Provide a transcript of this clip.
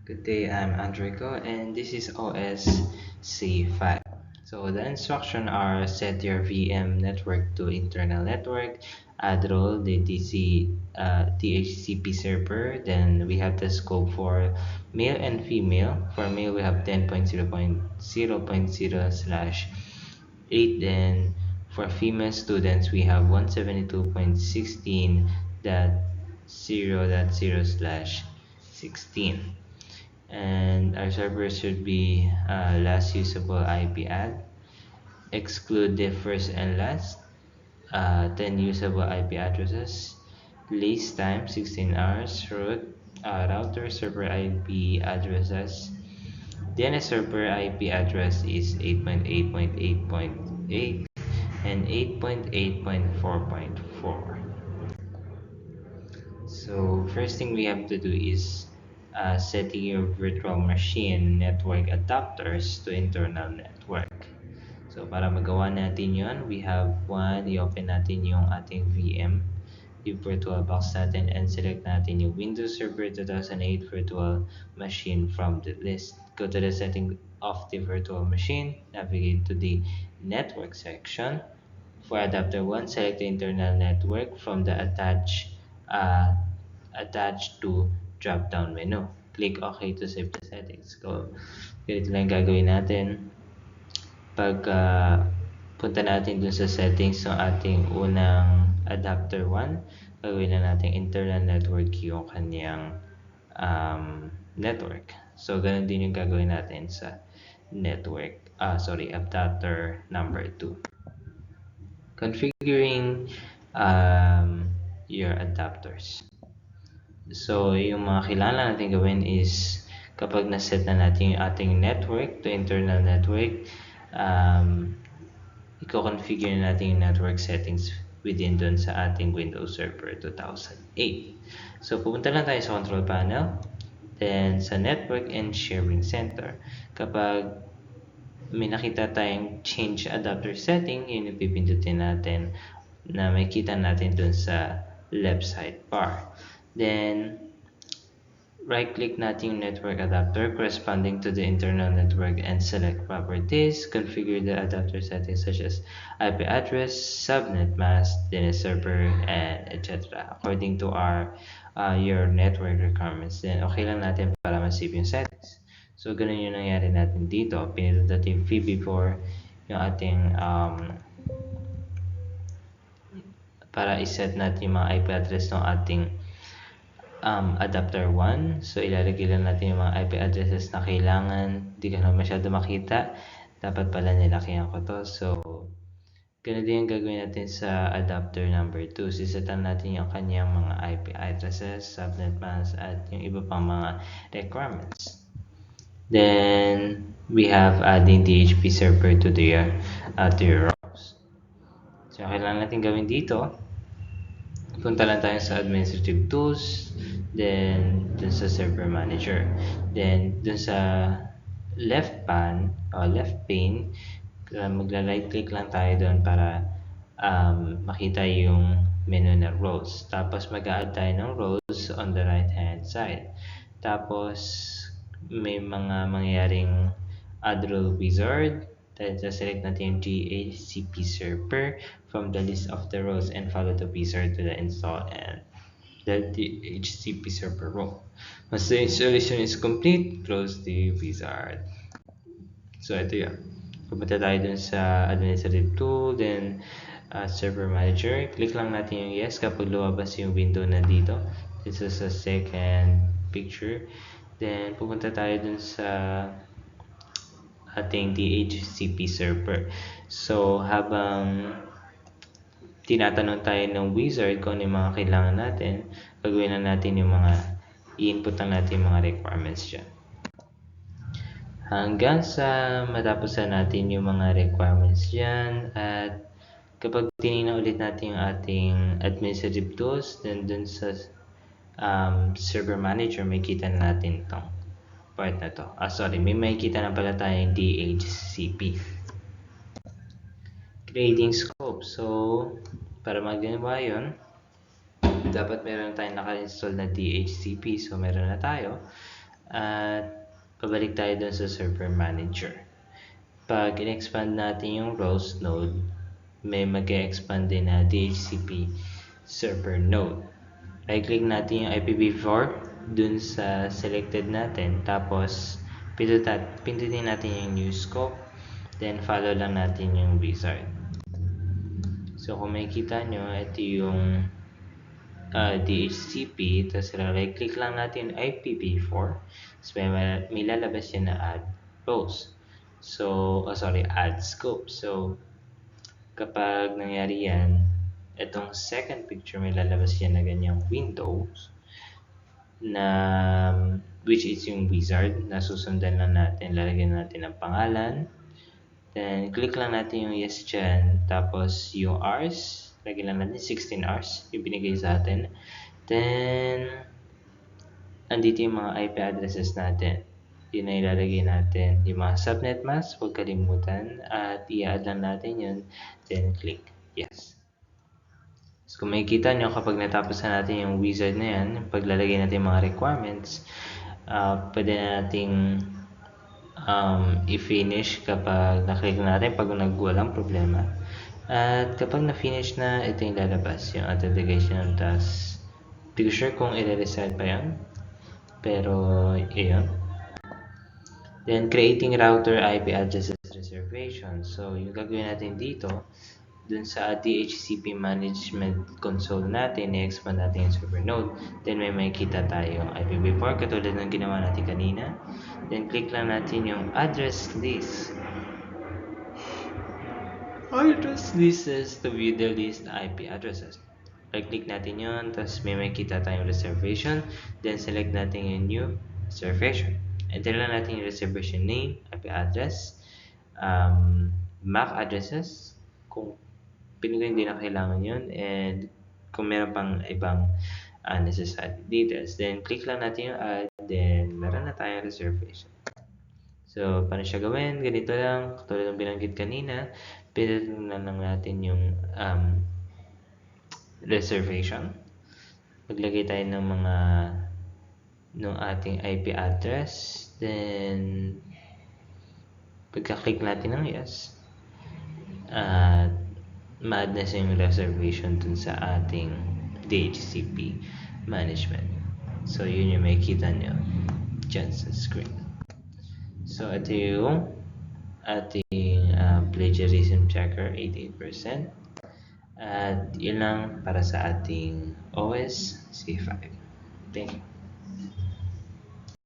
Good day, I'm Andrico, and this is OSC5. So the instruction are set your VM network to internal network, add role the DHCP server. Then we have the scope for male and female. For male, we have 10.0.0.0 slash 8. Then for female students, we have 172.16.0.0 slash 16, and our server should be last usable IP add, exclude the first and last 10 usable IP addresses, lease time 16 hours, root router server IP addresses. DNS server IP address is 8.8.8.8 and 8.8.4.4. So first thing we have to do is setting your virtual machine network adapters to internal network. So para magawa natin yon, we have i-open natin yung ating VM, yung VirtualBox natin, and select natin yung Windows Server 2008 virtual machine from the list. Go to the setting of the virtual machine, navigate to the network section. For adapter 1, select the internal network from the attached to drop-down menu. Click OK to save the settings. Ganito lang gagawin natin. Pag punta natin dun sa settings ng ating unang adapter 1, gagawin na natin internal network yung kanyang network. So, ganun din yung gagawin natin sa adapter number 2. Configuring your adapters. So, yung mga kailangan natin gawin is kapag naset na natin yung ating network to internal network, i-configure natin yung network settings within dun sa ating Windows Server 2008. So, pupunta lang tayo sa control panel, then sa network and sharing center. Kapag may nakita tayong change adapter setting, yun yung pipindutin natin na makita natin dun sa left sidebar. Then, right-click natin yung network adapter corresponding to the internal network and select properties. Configure the adapter settings such as IP address, subnet mask, DNS server, and etc. according to your network requirements. Then, okay lang natin para ma-save yung settings. So, ganun yung nangyari natin dito. Pinindot natin VB4 yung ating para iset natin yung mga IP address ng ating adapter 1. So, ilalagay lang natin yung mga IP addresses na kailangan. Hindi ka na masyado makita. Dapat pala nilakihan ko to. So, ganun din yung gagawin natin sa adapter number 2. Sisetan natin yung kanyang mga IP addresses, subnet mask, at yung iba pang mga requirements. Then, we have adding DHCP server to your rows. So, kailangan natin gawin dito. Punta lang tayo sa administrative tools, then dun sa server manager. Then, dun sa left pane, magla-right click lang tayo doon para makita yung menu na rows. Tapos, mag-a-add tayo ng rows on the right hand side. Tapos, may mga mangyayaring add role wizard. Then, select natin yung DHCP server from the list of the rows and follow the wizard to the install and the DHCP server role. Once the installation is complete, close the wizard. So, ito yun. Pupunta tayo dun sa administrative tool, then server manager. Click lang natin yung yes kapag lumabas yung window na dito. This is a second picture. Then, pupunta tayo dun sa ating DHCP server. So, habang tinatanong tayo ng wizard kung ano yung mga kailangan natin, gagawin na natin yung mga i-input na natin yung mga requirements dyan. Hanggang sa matapos na natin yung mga requirements dyan, at kapag tinignan ulit natin yung ating administrative tools, then dun sa server manager, may kita na natin itong part na to. May makikita na pala tayong DHCP. Creating scope. So, para magawa yun, dapat meron tayong naka-install na DHCP. So, meron na tayo. At pabalik tayo dun sa server manager. Pag in-expand natin yung roles node, may mag-expand din na DHCP server node. Right-click natin yung IPv4 dun sa selected natin. Tapos, pindutin natin yung new scope. Then, follow lang natin yung wizard. So, kung makikita nyo, ito yung DHCP. Tapos, right-click lang natin yung IPv4. So, may lalabas yan na add roles. So, add scope. So, kapag nangyari yan, itong second picture may lalabas yan na ganyang windows na which is yung wizard na susundan lang natin. Lalagyan natin ang pangalan. Then, click lang natin yung yes dyan. Tapos, yung hours, lagyan lang natin 16 hours yung binigay sa atin. Then, andito yung mga IP addresses natin. Yun na ilalagay natin. Yung mga subnet mask, huwag kalimutan. At i-add lang natin yun. Then, click yes. So, kung makikita nyo, kapag natapos na natin yung wizard na yan, paglalagay natin yung mga requirements, pwede na nating i-finish kapag naklik natin pag walang problema. At kapag na-finish na, ito yung lalabas, yung authentication ng task. Hindi ko sure kung i-reset pa yan. Pero, yun. Then, creating router IP addresses reservation. So, yung gagawin natin dito, dun sa DHCP management console natin, i-expand natin yung server node. Then may makikita tayong IPv4 katulad ng ginawa natin kanina. Then click lang natin yung address list. Address list is to view the list IP addresses. Right-click natin yun, tapos may makikita tayong reservation. Then select natin yung new reservation. Enter lang natin yung reservation name, IP address, MAC addresses, kung pinili hindi na kailangan yun, and kung meron pang ibang necessary details, then click lang natin yung add, then meron na tayong reservation. So, paano siya gawin? Ganito lang, katulad ng binanggit kanina, pinili lang natin yung reservation. Maglagay tayo ng mga ng ating IP address, then pagka-click natin ng yes, at ma-add na yung reservation dun sa ating DHCP management. So, yun yung makikita nyo dyan sa screen. So, ito yung ating plagiarism checker, 88%. At yun lang para sa ating OS C5. Thank you.